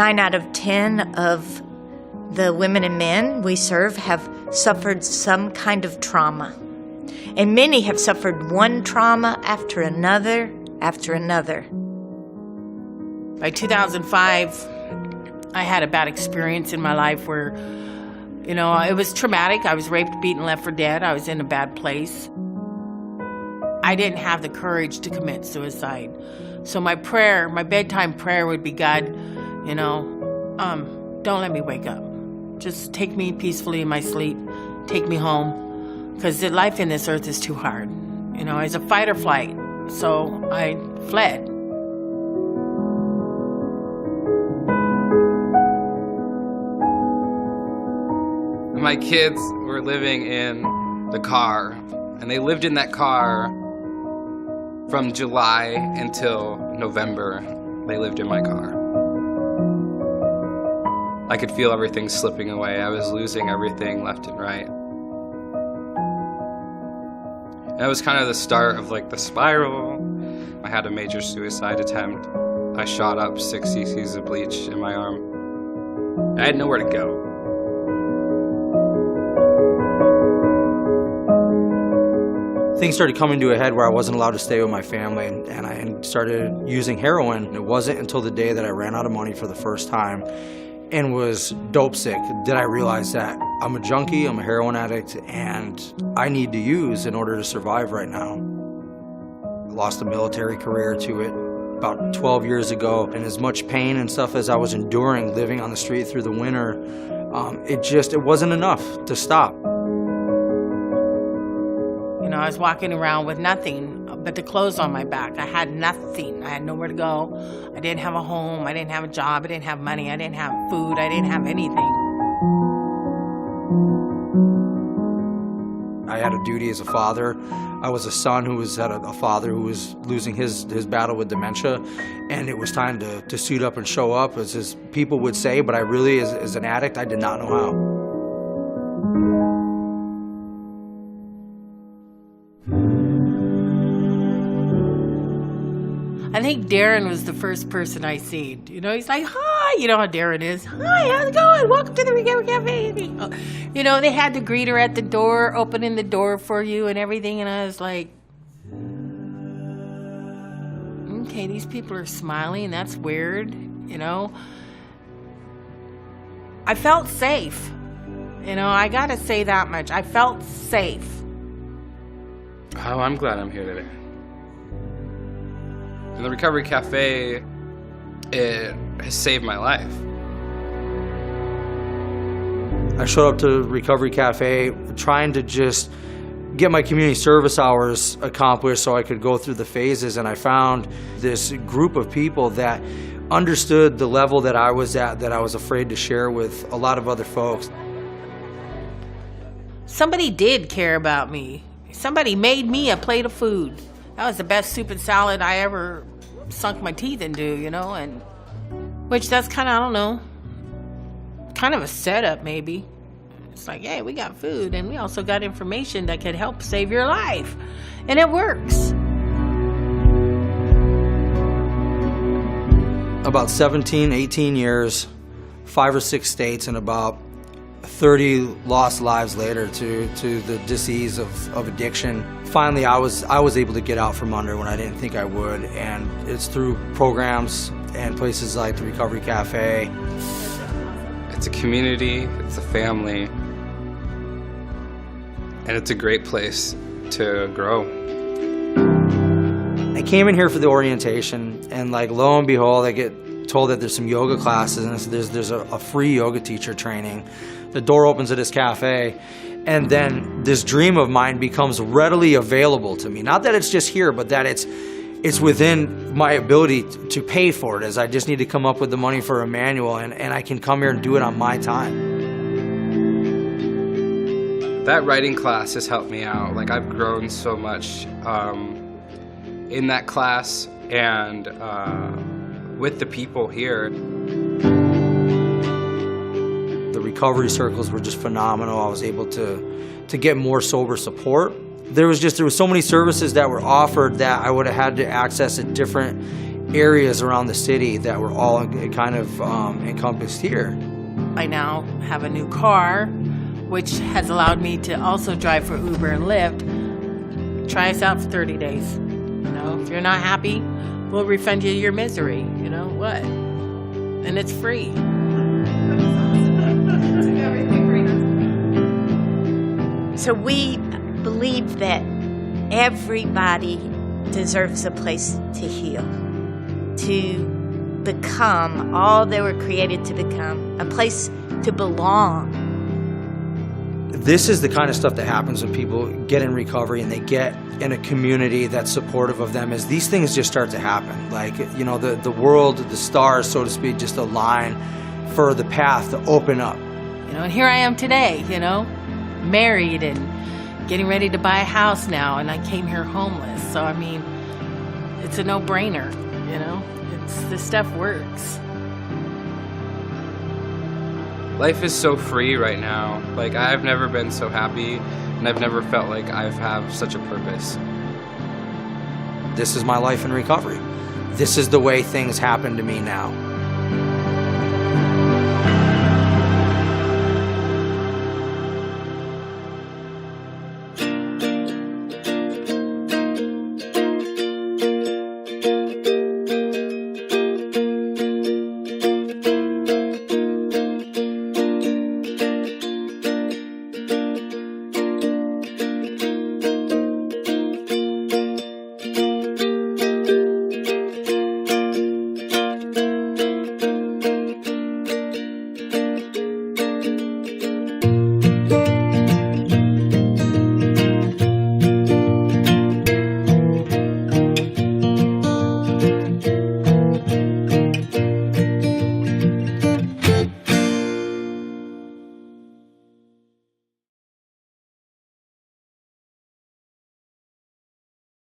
9 out of 10 of the women and men we serve have suffered some kind of trauma. And many have suffered one trauma after another after another. By 2005, I had a bad experience in my life where, it was traumatic. I was raped, beaten, left for dead. I was in a bad place. I didn't have the courage to commit suicide. So my bedtime prayer would be, God, don't let me wake up. Just take me peacefully in my sleep. Take me home. Because life in this earth is too hard. It's a fight or flight. So I fled. My kids were living in the car, and they lived in that car from July until November. They lived in my car. I could feel everything slipping away. I was losing everything left and right. And that was kind of the start of the spiral. I had a major suicide attempt. I shot up 6 cc's of bleach in my arm. I had nowhere to go. Things started coming to a head where I wasn't allowed to stay with my family, and I started using heroin. It wasn't until the day that I ran out of money for the first time and was dope sick did I realize that I'm a junkie, I'm a heroin addict, and I need to use in order to survive right now. I lost a military career to it about 12 years ago, and as much pain and stuff as I was enduring living on the street through the winter, it wasn't enough to stop. I was walking around with nothing but the clothes on my back. I had nothing. I had nowhere to go. I didn't have a home. I didn't have a job. I didn't have money. I didn't have food. I didn't have anything. I had a duty as a father. I was a son who had a father who was losing his battle with dementia, and it was time to suit up and show up, as people would say, but I really, as an addict, I did not know how. I think Darren was the first person I seen. He's like, hi, you know how Darren is. Hi, how's it going? Welcome to the Recovery Cafe. They had the greeter at the door, opening the door for you and everything, and I was like, okay, these people are smiling, that's weird, I felt safe. I gotta say that much. I felt safe. Oh, I'm glad I'm here today. The Recovery Cafe, it has saved my life. I showed up to Recovery Cafe trying to just get my community service hours accomplished so I could go through the phases, and I found this group of people that understood the level that I was at, that I was afraid to share with a lot of other folks. Somebody did care about me. Somebody made me a plate of food. That was the best soup and salad I ever sunk my teeth into, and which that's kind of, I don't know, kind of a setup maybe. It's like, hey, we got food and we also got information that could help save your life. And it works. About 17, 18 years, 5 or 6 states, and about 30 lost lives later to the disease of addiction. Finally, I was able to get out from under when I didn't think I would, and it's through programs and places like the Recovery Cafe. It's a community, it's a family, and it's a great place to grow. I came in here for the orientation, and lo and behold, I get told that there's some yoga classes, and there's a free yoga teacher training. The door opens at this cafe, and then this dream of mine becomes readily available to me. Not that it's just here, but that it's within my ability to pay for it, as I just need to come up with the money for a manual, and I can come here and do it on my time. That writing class has helped me out. I've grown so much in that class and with the people here. The recovery circles were just phenomenal. I was able to get more sober support. There was so many services that were offered that I would have had to access at different areas around the city that were all kind of encompassed here. I now have a new car, which has allowed me to also drive for Uber and Lyft. Try us out for 30 days. You know, if you're not happy, we'll refund you your misery. You know what? And it's free. So we believe that everybody deserves a place to heal, to become all they were created to become, a place to belong. This is the kind of stuff that happens when people get in recovery and they get in a community that's supportive of them, as these things just start to happen. Like, you know, the world, the stars, so to speak, just align for the path to open up. You know, and here I am today, you know, married and getting ready to buy a house now, and I came here homeless. So, I mean, it's a no-brainer, you know? This stuff works. Life is so free right now. Like, I've never been so happy, and I've never felt like I have such a purpose. This is my life in recovery. This is the way things happen to me now.